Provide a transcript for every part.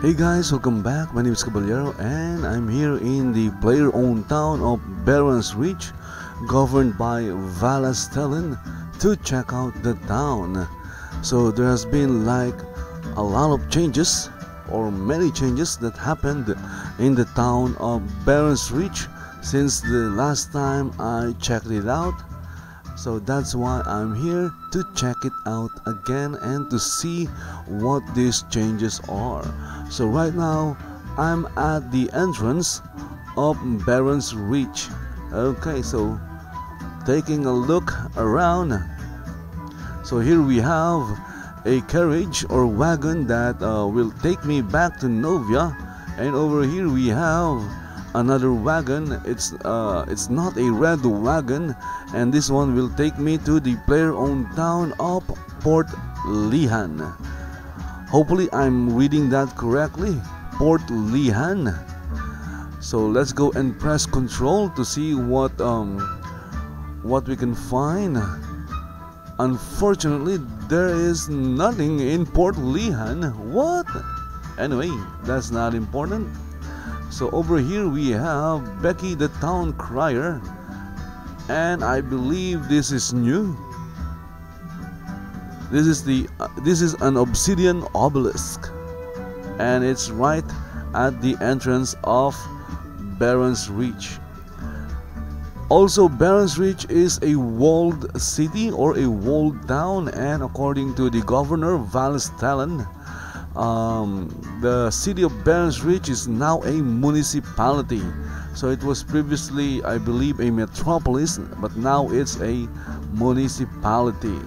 Hey guys, welcome back. My name is Caballero and I'm here in the player-owned town of BERAN'S, governed by Vallas Tellen, to check out the town. So there has been like a lot of changes or many changes that happened in the town of BERAN'S since the last time I checked it out. So that's why I'm here to check it out again and to see what these changes are. So right now I'm at the entrance of BERAN'S. Okay, so taking a look around. So here we have a carriage or wagon that will take me back to Novia, and over here we have another wagon. It's not a red wagon, and this one will take me to the player-owned town of Port Lihan. Hopefully I'm reading that correctly, Port Lihan. So let's go and press control to see what we can find. Unfortunately, there is nothing in Port Lihan. What? Anyway, that's not important. So over here we have Becky the Town Crier, and I believe this is new. This is an obsidian obelisk, and it's right at the entrance of BERAN'S. Also, BERAN'S is a walled city or a walled town, and according to the governor Vallas Tellen, the city of BERAN'S is now a municipality. So it was previously, I believe, a metropolis, but now it's a municipality.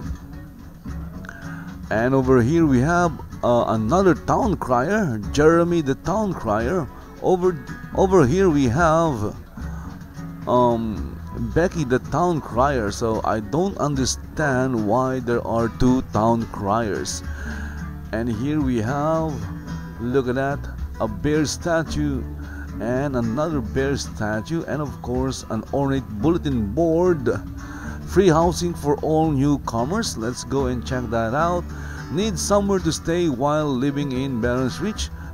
And over here we have another town crier, Jeremy the Town Crier. Over here we have Becky the Town Crier. So I don't understand why there are two town criers. And here we have, look at that, a bear statue and another bear statue, and of course an ornate bulletin board. Free housing for all newcomers. Let's go and check that out. Need somewhere to stay while living in BERAN'S?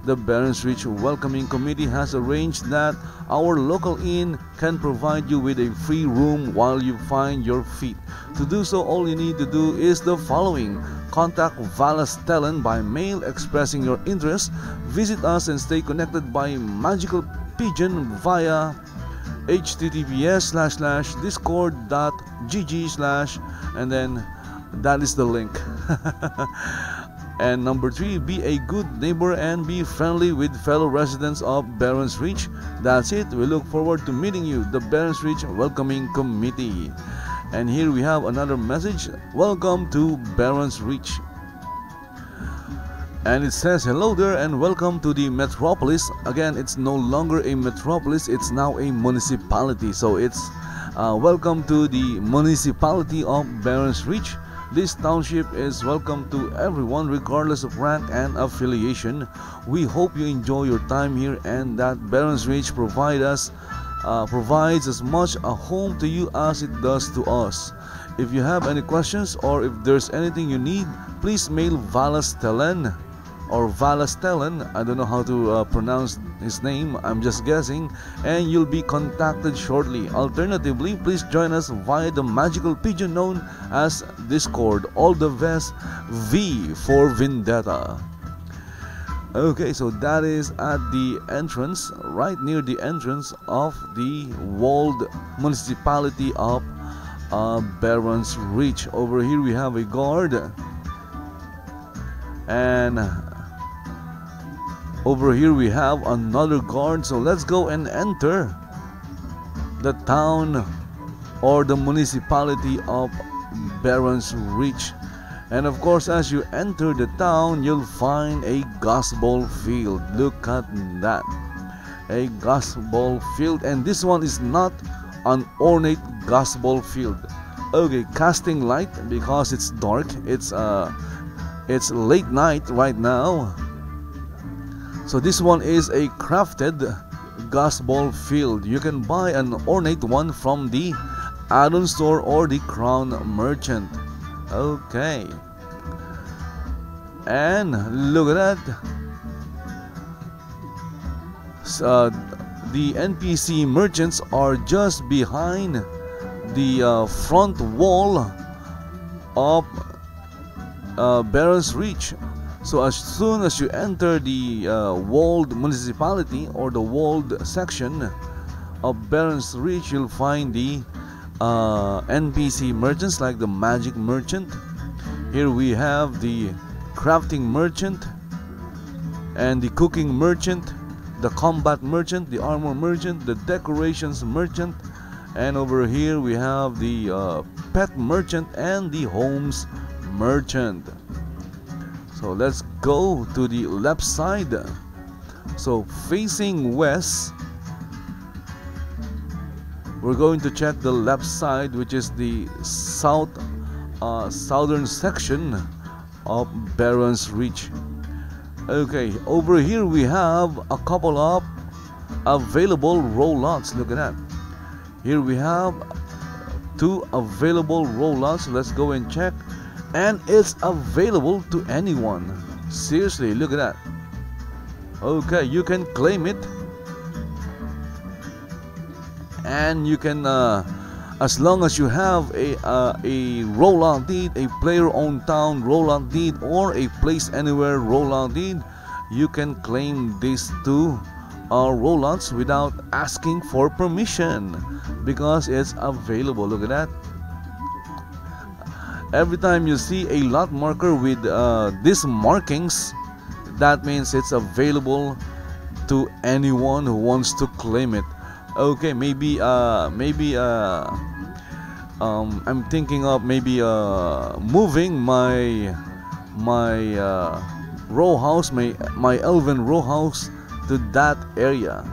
The BERAN'S Welcoming Committee has arranged that our local inn can provide you with a free room while you find your feet. To do so, all you need to do is the following. Contact Vallas Tellen by mail expressing your interest. Visit us and stay connected by magical pigeon via https://discord.gg/ and then that is the link. And number 3, be a good neighbor and be friendly with fellow residents of BERAN'S. That's it. We look forward to meeting you, the BERAN'S Welcoming Committee. And here we have another message. Welcome to BERAN'S. And it says, hello there and welcome to the metropolis. Again, it's no longer a metropolis, it's now a municipality. So it's welcome to the municipality of BERAN'S. This township is welcome to everyone regardless of rank and affiliation. We hope you enjoy your time here and that BERAN'S provides as much a home to you as it does to us. If you have any questions or if there's anything you need, please mail Vallas Tellen or Vallas Tellen. I don't know how to pronounce his name, I'm just guessing, and you'll be contacted shortly. Alternatively, please join us via the magical pigeon known as Discord. All the best, V for Vendetta. Okay, so that is at the entrance, right near the entrance of the walled municipality of BERAN'S. Over here we have a guard, and over here we have another guard. So let's go and enter the town or the municipality of BERAN'S. And of course, as you enter the town, you'll find a gospel field. Look at that, a gospel field, and this one is not an ornate gospel field. Okay, casting light because it's dark. It's late night right now. So this one is a crafted gospel field. You can buy an ornate one from the add-on store or the crown merchant. Okay, and look at that, the NPC merchants are just behind the front wall of Baron's Reach. So as soon as you enter the walled municipality or the walled section of Baron's Reach, you'll find the NPC merchants like the magic merchant. Here we have the crafting merchant and the cooking merchant, the combat merchant, the armor merchant, the decorations merchant, and over here we have the pet merchant and the homes merchant. So let's go to the left side. So facing west, we're going to check the left side, which is the southern section of Baron's Reach. Okay, over here we have a couple of available rollouts. Look at that. Here we have 2 available rollouts. Let's go and check. And it's available to anyone. Seriously, look at that. Okay, you can claim it. And you can, as long as you have a rollout deed, a player-owned town rollout deed, or a place anywhere rollout deed, you can claim these 2 rollouts without asking for permission because it's available. Look at that. Every time you see a lot marker with these markings, that means it's available to anyone who wants to claim it. Okay, maybe I'm thinking of maybe moving my row house, my elven row house to that area.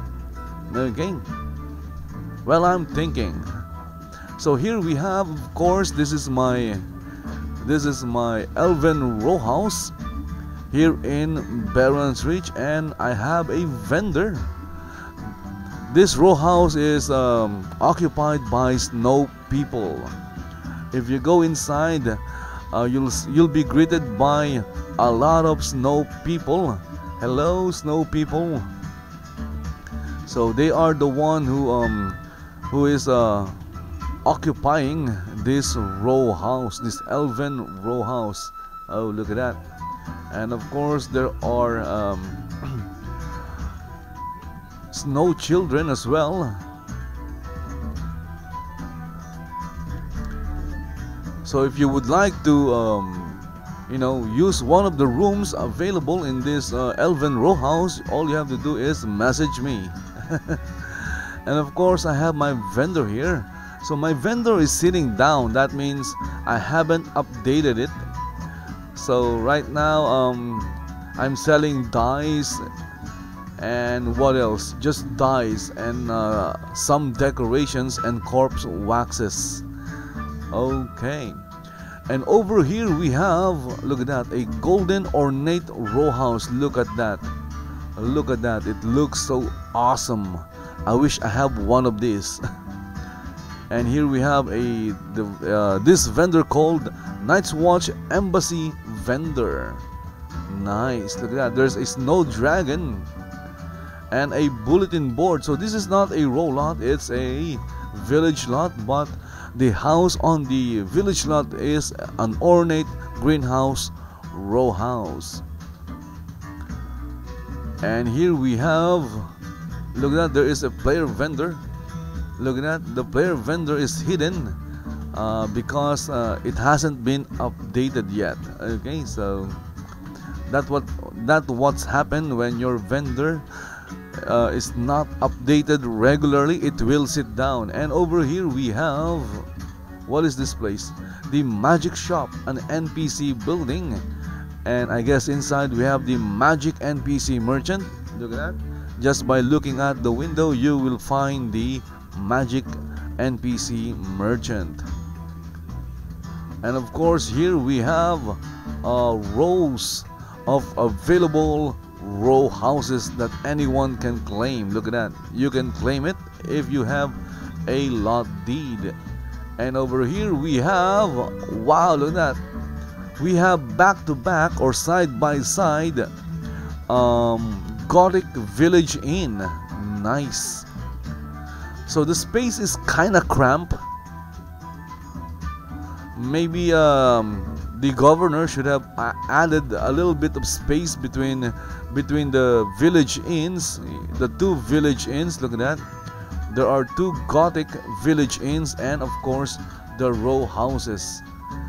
Okay, well, I'm thinking. So here we have, of course, this is my elven row house here in Baron's Reach, and I have a vendor. This row house is occupied by snow people. If you go inside, you'll be greeted by a lot of snow people. Hello, snow people. So they are the one who is occupying this row house, this elven row house. Oh, look at that. And of course there are snow children as well. So if you would like to use one of the rooms available in this elven row house, all you have to do is message me. And of course I have my vendor here. So my vendor is sitting down. That means I haven't updated it. So right now I'm selling dyes and what else? Just dyes and some decorations and corpse waxes. Okay. And over here we have, look at that, a golden ornate row house. Look at that. Look at that. It looks so awesome. I wish I have one of these. And here we have this vendor called Night's Watch Embassy vendor. Nice. Look at that. There's a snow dragon and a bulletin board. So this is not a row lot, it's a village lot, but the house on the village lot is an ornate greenhouse row house. And here we have, look at that, there is a player vendor. Look at that, the player vendor is hidden because it hasn't been updated yet. Okay, so that's what's happened when your vendor is not updated regularly. It will sit down. And over here we have, what is this place? The magic shop, an NPC building. And I guess inside we have the magic NPC merchant. Look at that. Just by looking at the window, you will find the magic NPC merchant. And of course here we have rows of available row houses that anyone can claim. Look at that. You can claim it if you have a lot deed. And over here we have, wow, look at that, we have back to back or side by side Gothic Village Inn. Nice. So the space is kind of cramped. Maybe the governor should have added a little bit of space between the village inns, the two village inns. Look at that. There are two Gothic village inns, and of course the row houses,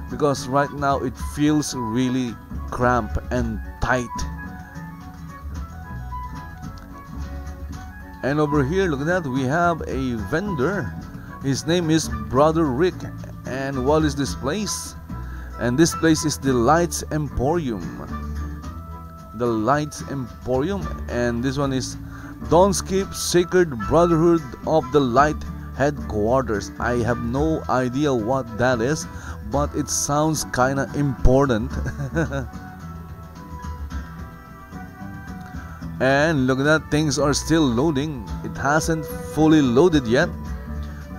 because right now it feels really cramped and tight. And over here, look at that, we have a vendor. His name is Brother Rick. And what is this place? And this place is the Lights Emporium. The Lights Emporium. And this one is Dawnskip Sacred Brotherhood of the Light Headquarters. I have no idea what that is, but it sounds kinda important. And look at that, things are still loading. It hasn't fully loaded yet.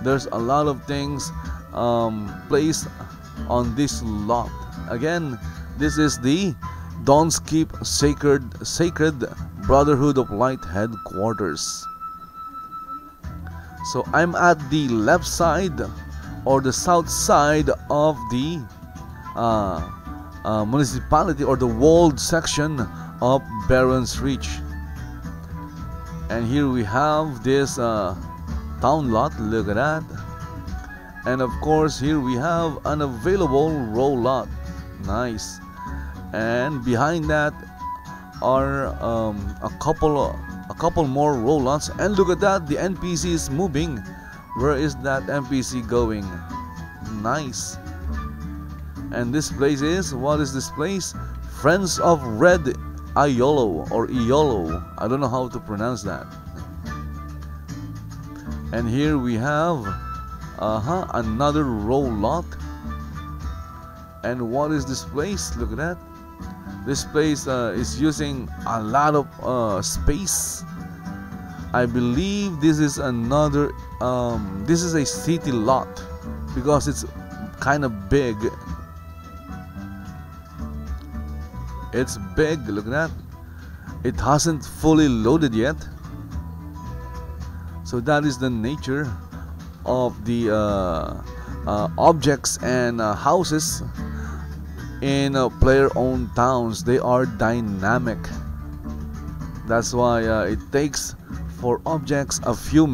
There's a lot of things placed on this lot. Again, this is the Dawnskip Sacred Brotherhood of Light Headquarters. So I'm at the left side or the south side of the municipality or the walled section of Baron's Reach. And here we have this town lot. Look at that. And of course here we have an available row lot. Nice. And behind that are a couple more row lots. And look at that, the NPC is moving. Where is that NPC going? Nice. And this place is, what is this place? Friends of Red Iolo or Iolo. I don't know how to pronounce that. And here we have another row lot. And what is this place? Look at that. This place is using a lot of space. I believe this is another this is a city lot because it's kind of big. It's big, look at that. It hasn't fully loaded yet. So that is the nature of the objects and houses in player-owned towns. They are dynamic. That's why it takes for objects a few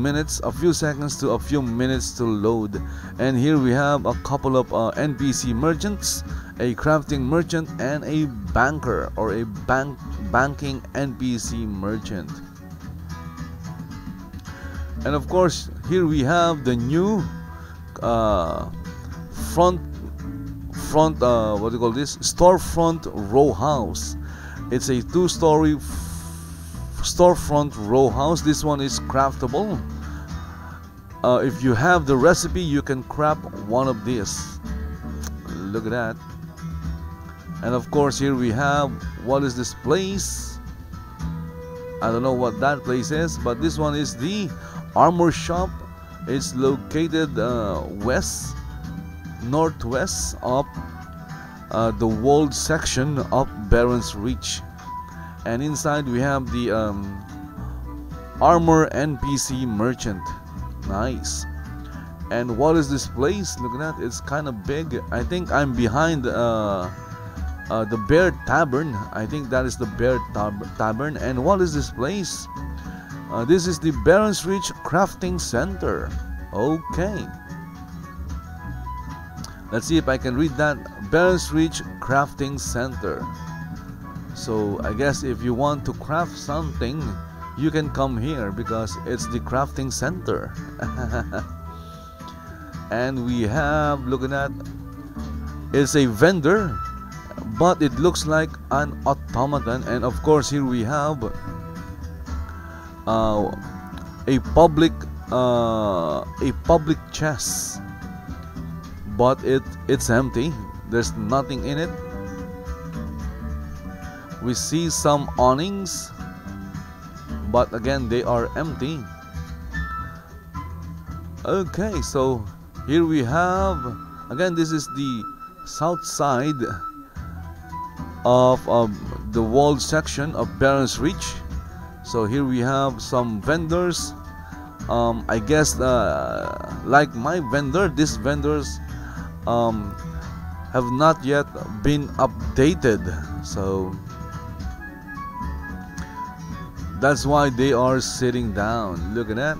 seconds to a few minutes to load. And here we have a couple of NPC merchants, a crafting merchant, and a banker or a banking NPC merchant. And of course here we have the new what do you call this, storefront row house. It's a two-story storefront row house. This one is craftable. If you have the recipe, you can craft one of these. Look at that. And of course here we have, what is this place? I don't know what that place is, but this one is the armor shop. It's located northwest of the walled section of Baron's Reach. And inside we have the armor NPC merchant. Nice. And what is this place? Look at that, it's kind of big. I think I'm behind the Bear Tavern. I think that is the Bear Tavern. And what is this place? This is the Baron's Reach Crafting Center. Okay. Let's see if I can read that. Baron's Reach Crafting Center. So I guess if you want to craft something, you can come here because it's the crafting center. And we have, look at that, it's a vendor, but it looks like an automaton. And of course here we have a public chest, but it's empty. There's nothing in it. We see some awnings, but again they are empty. Okay, so here we have, again, this is the south side of the walled section of Baron's Reach. So here we have some vendors. I guess like my vendor, these vendors have not yet been updated, so that's why they are sitting down. Look at that.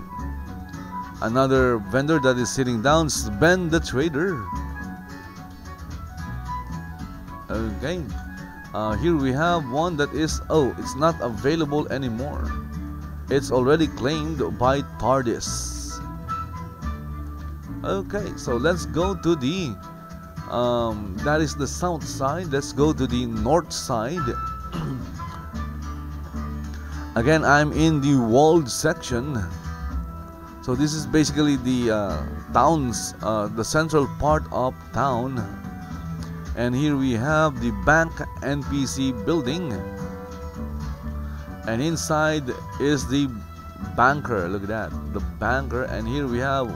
Another vendor that is sitting down is Ben the Trader. Okay. Here we have one that is, oh, it's not available anymore. It's already claimed by TARDIS. Okay, so let's go to the that is the south side. Let's go to the north side. Again, I'm in the walled section. So this is basically the town's the central part of town. And here we have the bank NPC building, and inside is the banker. Look at that, the banker. And here we have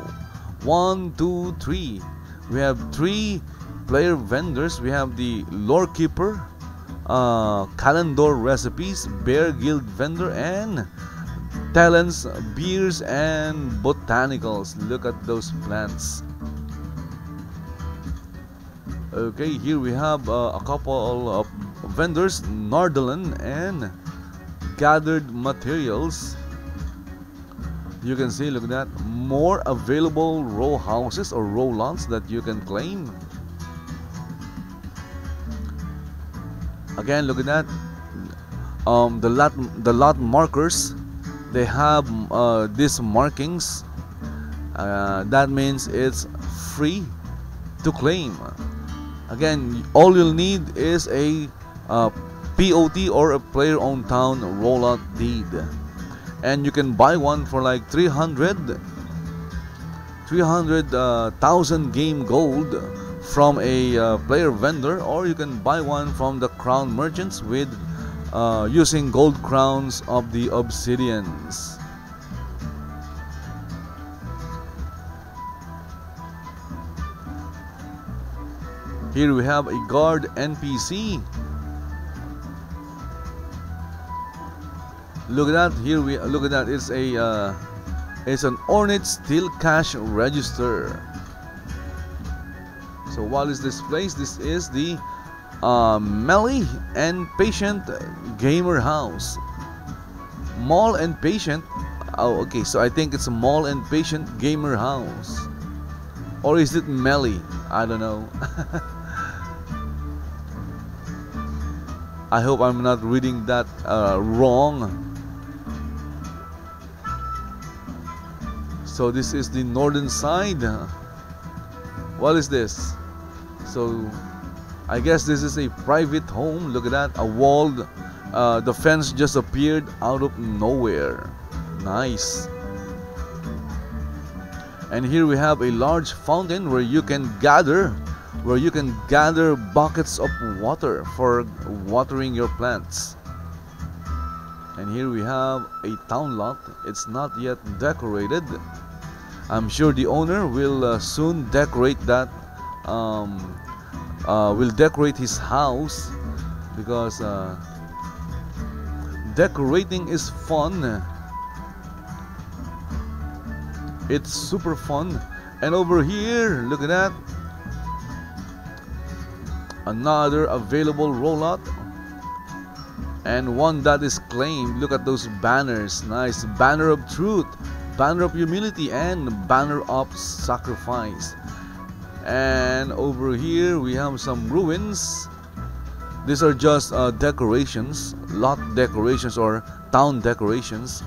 1, 2, 3. We have 3 player vendors. We have the lore keeper, calendar recipes, bear guild vendor, and talents, beers, and botanicals. Look at those plants. Okay, here we have a couple of vendors, Nordalan and gathered materials. You can see, look at that, more available row houses or row lots that you can claim. Again, look at that, the lot markers, they have these markings. That means it's free to claim. Again, all you'll need is a POT or a player-owned town rollout deed, and you can buy one for like 300,000 game gold from a player vendor, or you can buy one from the crown merchants with using gold crowns of the obsidians. Here we have a guard NPC. Look at that. Here we look at that. It's a it's an ornate steel cash register. So what is this place? This is the Melee and Patient Gamer House. Mall and Patient. Oh, okay. So I think it's a Mall and Patient Gamer House, or is it Melee? I don't know. I hope I'm not reading that wrong. So this is the northern side. What is this? So I guess this is a private home. Look at that, a walled, the fence just appeared out of nowhere. Nice. And here we have a large fountain where you can gather buckets of water for watering your plants. And here we have a town lot. It's not yet decorated. I'm sure the owner will soon decorate that. Will decorate his house, because decorating is fun. It's super fun. And over here, look at that, another available rollout, and one that is claimed. Look at those banners. Nice. Banner of truth, banner of humility, and banner of sacrifice. And over here we have some ruins. These are just decorations, lot decorations or town decorations.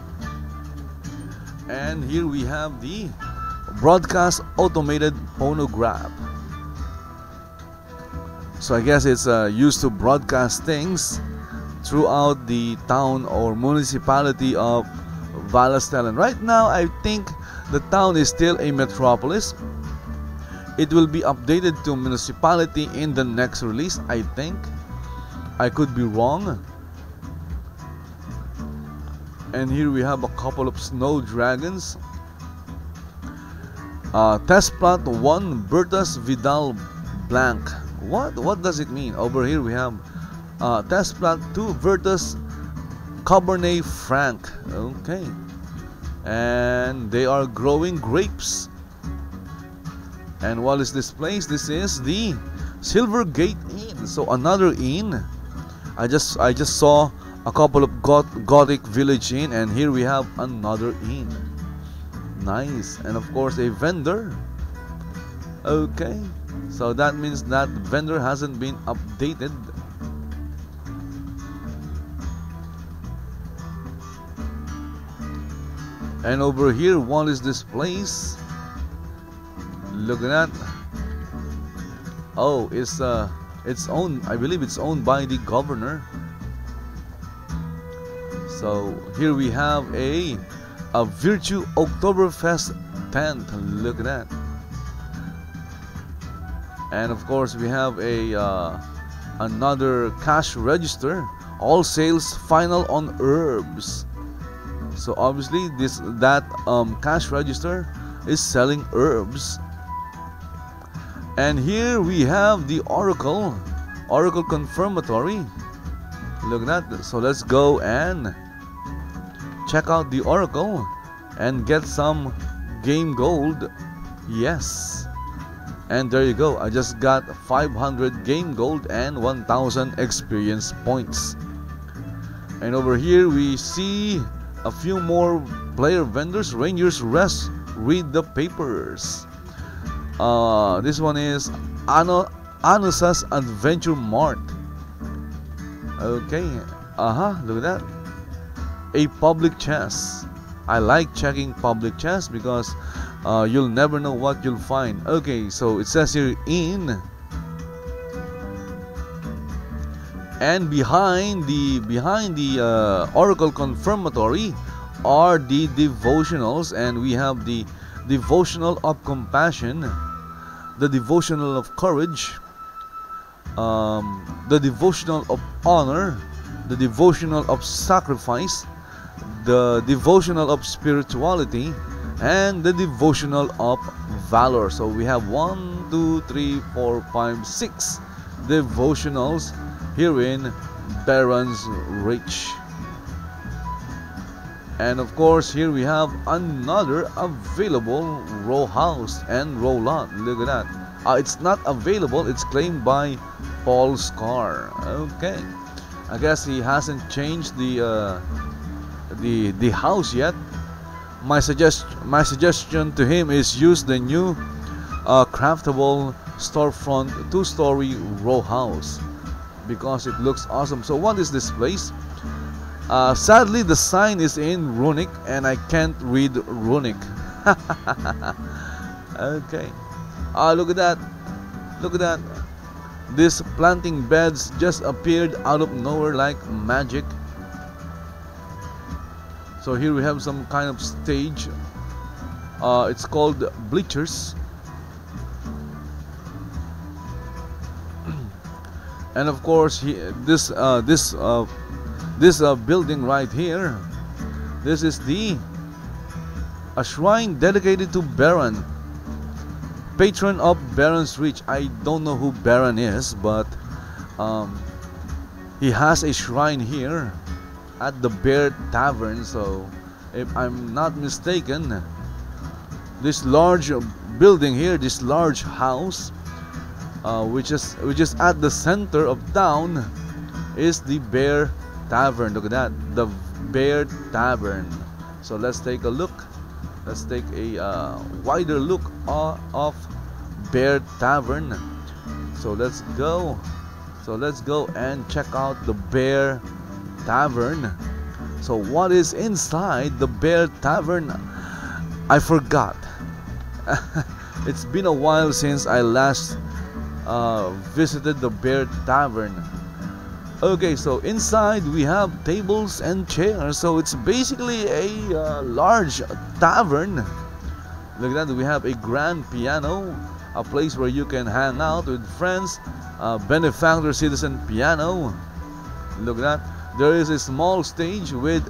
And here we have the broadcast automated phonograph. So I guess it's used to broadcast things throughout the town or municipality of Vallas Tellen. Right now, I think the town is still a metropolis. It will be updated to municipality in the next release, I think. I could be wrong. And here we have a couple of snow dragons. Test plot 1, Bertas Vidal Blanc. What does it mean? Over here we have test plot 2, Bertas Cabernet Franc. Okay. And they are growing grapes. And what is this place? This is the Silvergate Inn. So another inn. I just saw a couple of Gothic village inn, and here we have another inn. Nice. And of course a vendor. Okay. So that means that the vendor hasn't been updated. And over here, what is this place? Look at that. Oh, it's owned, I believe it's owned by the governor. So here we have a Virtue Oktoberfest tent. Look at that. And of course we have a another cash register. All sales final on herbs. So obviously that cash register is selling herbs. And here we have the Oracle Confirmatory. Look at that. So let's go and check out the Oracle and get some game gold. Yes. And there you go. I just got 500 game gold and 1000 experience points. And over here we see a few more player vendors. Ranger's Rest, read the papers. This one is Anusa's Adventure Mart. Okay. Look at that. A public chest. I like checking public chests because you'll never know what you'll find. Okay, so it says here in, and behind the Oracle Confirmatory are the devotionals, and we have the devotional of compassion, the devotional of courage, the devotional of honor, the devotional of sacrifice, the devotional of spirituality, and the devotional of valor. So we have 1, 2, 3, 4, 5, 6 devotionals here in Baron's Reach. And of course here we have another available row house and row lot. Look at that. It's not available, it's claimed by Paul Starr. Okay, I guess he hasn't changed the house yet. My suggestion to him is use the new craftable storefront 2-story row house because it looks awesome. So what is this place? Sadly the sign is in Runic and I can't read Runic. Okay. Look at that. Look at that. These planting beds just appeared out of nowhere like magic. So here we have some kind of stage. It's called bleachers. And of course this building right here, this is a shrine dedicated to Baron, patron of Baron's Reach. I don't know who Baron is, but he has a shrine here at the Bear Tavern. So if I'm not mistaken, this large building here, this large house, which is at the center of town, is the Bear Tavern. Look at that, the Bear Tavern. So let's take a look. Let's take a wider look of Bear Tavern. So let's go. So let's go and check out the Bear Tavern. So what is inside the Bear Tavern? I forgot. It's been a while since I last visited the Bear Tavern. Okay, so inside we have tables and chairs. So it's basically a large tavern. Look at that. We have a grand piano, a place where you can hang out with friends. Benefactor citizen piano. Look at that. There is a small stage with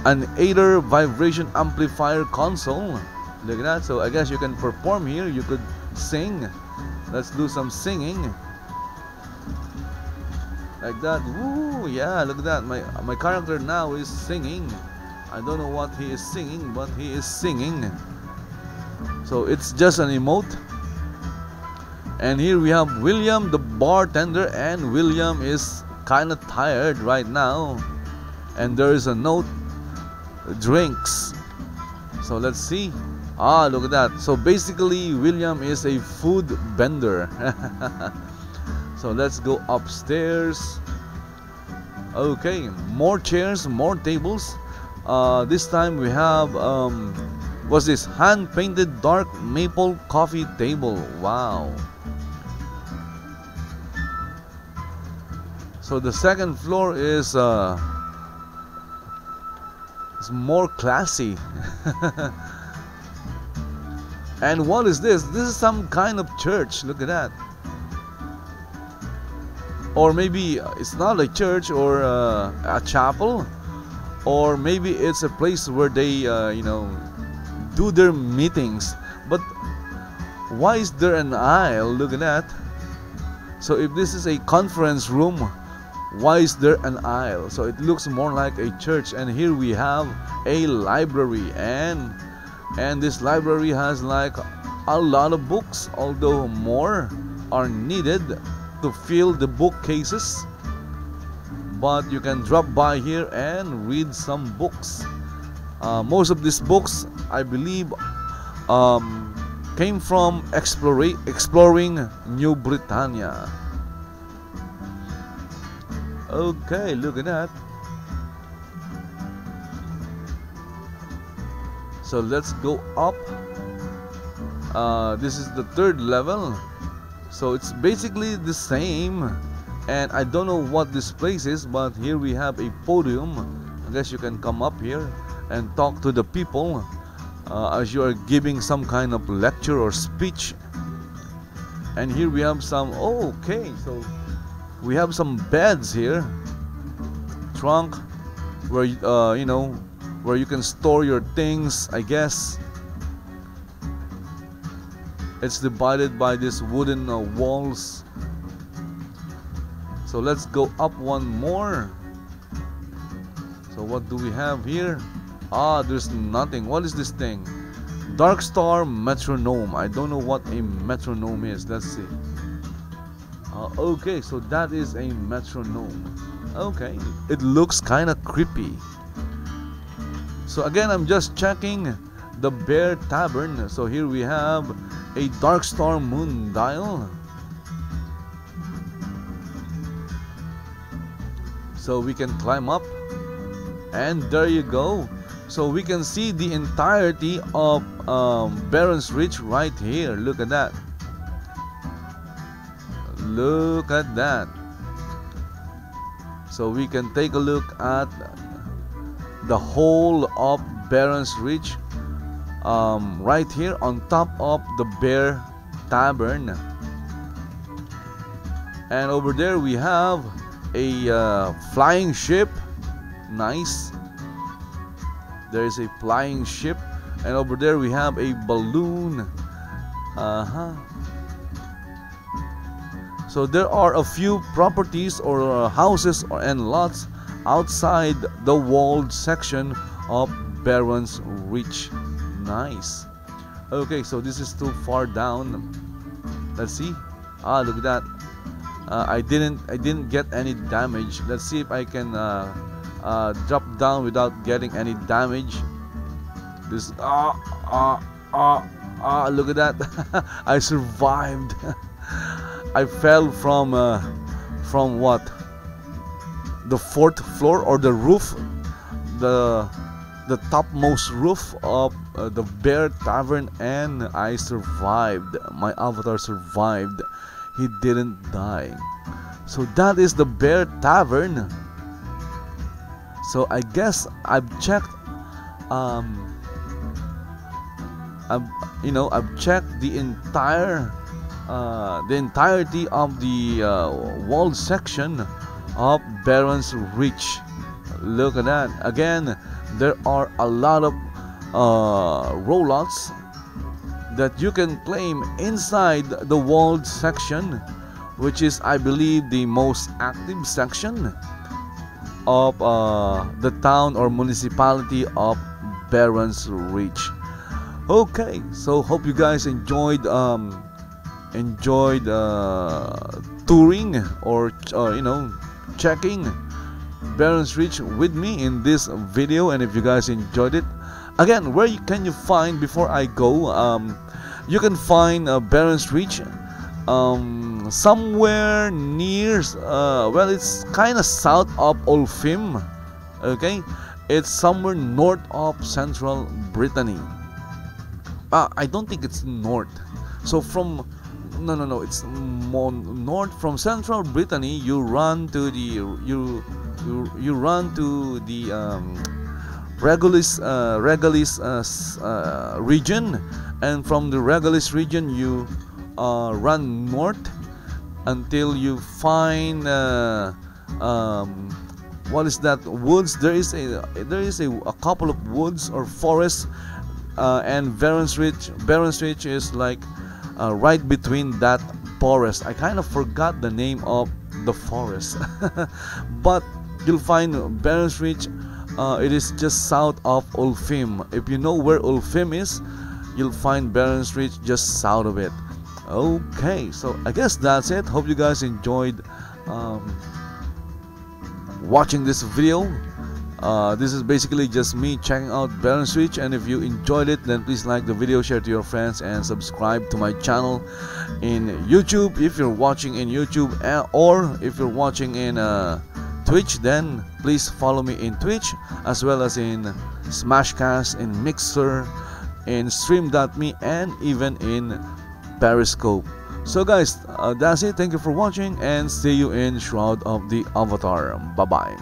an 8er vibration amplifier console. Look at that. So I guess you can perform here. You could sing. Let's do some singing. like that. Woo, yeah, look at that. My character now is singing. I don't know what he is singing, but he is singing. So it's just an emote. And here we have William the bartender, and William is kind of tired right now. And there is a note, drinks. So let's see. Ah, look at that. So basically William is a food vendor. So let's go upstairs. Okay, more chairs, more tables. This time we have what's this? Hand painted dark maple coffee table. Wow. So the second floor is more classy. And what is this? This is some kind of church. Look at that. Or maybe it's not a church or a chapel, or maybe it's a place where they do their meetings. But why is there an aisle? Look at that. So if this is a conference room, why is there an aisle? So it looks more like a church. And here we have a library, and this library has like a lot of books, although more are needed to fill the bookcases. But you can drop by here and read some books. Most of these books, I believe, came from exploring New Britannia. Okay, look at that. So let's go up. This is the third level. So it's basically the same. And I don't know what this place is, but here we have a podium. I guess you can come up here and talk to the people as you are giving some kind of lecture or speech. And here we have some, okay, so we have some beds here. Trunk, where where you can store your things, I guess. It's divided by these wooden walls. So let's go up one more. So what do we have here? Ah, there's nothing. What is this thing? Dark Star metronome. I don't know what a metronome is. Let's see. Okay, so that is a metronome. Okay, it looks kind of creepy. So again, I'm just checking the Bear Tavern. So here we have a Dark Star moon dial. So we can climb up, and there you go. So we can see the entirety of BERAN'S Reach right here. Look at that. Look at that. So we can take a look at the whole of BERAN'S Reach right here on top of the Bear Tavern. And over there we have a flying ship. Nice. There is a flying ship. And over there we have a balloon. So there are a few properties or houses and lots outside the walled section of BERAN'S Reach. Nice. Okay, so this is too far down. Let's see. Ah, look at that. I didn't get any damage. Let's see if I can drop down without getting any damage. This look at that. I survived. I fell from what? The fourth floor or the roof, the topmost roof of the Bear Tavern, and I survived. My avatar survived. He didn't die. So that is the Bear Tavern. So I guess I've checked I've checked the entirety of the walled section of BERAN'S Reach. Look at that. Again, there are a lot of rollouts that you can claim inside the walled section, which is, I believe, the most active section of the town or municipality of BERAN'S Reach. Okay, so hope you guys enjoyed touring or checking BERAN'S Reach with me in this video. And if you guys enjoyed it, again, where can you find, before I go, you can find BERAN'S Reach somewhere near, well, it's kind of south of Ultima. Okay, it's somewhere north of central Brittany. I don't think it's north. So from no, it's more north from central Brittany. You run to the Regalis region, and from the Regalis region you run north until you find what is that, woods. There is a couple of woods or forests, and BERAN'S Reach is like right between that forest. I kind of forgot the name of the forest, but you'll find BERAN'S Reach. It is just south of Ultima. If you know where Ultima is, you'll find BERAN'S Reach just south of it. Okay, so I guess that's it. Hope you guys enjoyed watching this video. This is basically just me checking out BERAN'S Reach, and if you enjoyed it, then please like the video, share to your friends, and subscribe to my channel in YouTube if you're watching in YouTube, or if you're watching in Twitch, then please follow me in Twitch, as well as in Smashcast, in Mixer, in Stream.me, and even in Periscope. So guys, that's it. Thank you for watching, and see you in Shroud of the Avatar. Bye bye.